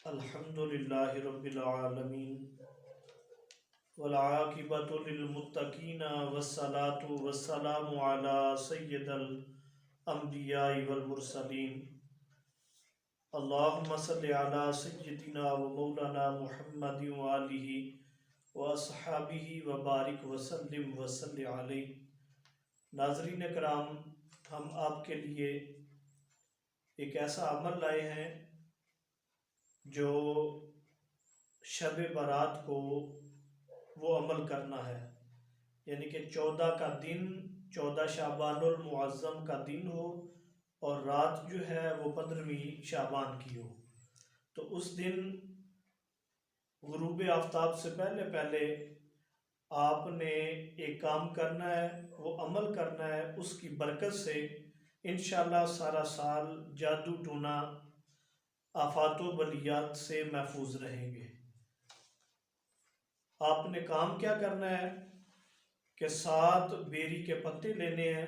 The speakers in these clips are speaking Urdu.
الحمد للہ رب العالمین والعاقبۃ للمتقین والصلاة والسلام علی سید الانبیاء والمرسلین اللہم صلی علی سیدنا و مولانا محمد وآلہ واصحابہ وبارک وسلم وصلی علیہ۔ ناظرین کرام، ہم آپ کے لیے ایک ایسا عمل لائے ہیں جو شب برات کو وہ عمل کرنا ہے، یعنی کہ 14 کا دن 14 شعبان المعظم کا دن ہو اور رات جو ہے وہ 15ویں شعبان کی ہو، تو اس دن غروب آفتاب سے پہلے پہلے آپ نے ایک کام کرنا ہے، وہ عمل کرنا ہے۔ اس کی برکت سے انشاءاللہ سارا سال جادو ٹونا آفات و بلیات سے محفوظ رہیں گے۔ آپ نے کام کیا کرنا ہے کہ 7 بیری کے پتے لینے ہیں،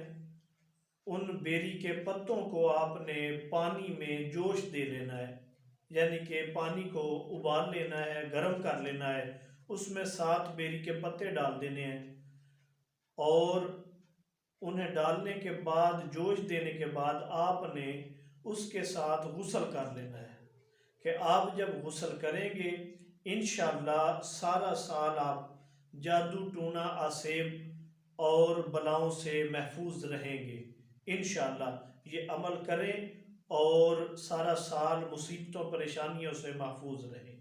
ان بیری کے پتوں کو آپ نے پانی میں جوش دے لینا ہے، یعنی کہ پانی کو ابال لینا ہے، گرم کر لینا ہے، اس میں 7 بیری کے پتے ڈال دینے ہیں، اور انہیں ڈالنے کے بعد جوش دینے کے بعد آپ نے اس کے ساتھ غسل کر لینا ہے کہ آپ جب غسل کریں گے انشاءاللہ سارا سال آپ جادو ٹونا آسیب اور بلاؤں سے محفوظ رہیں گے۔ انشاءاللہ یہ عمل کریں اور سارا سال مصیبتوں پریشانیوں سے محفوظ رہیں۔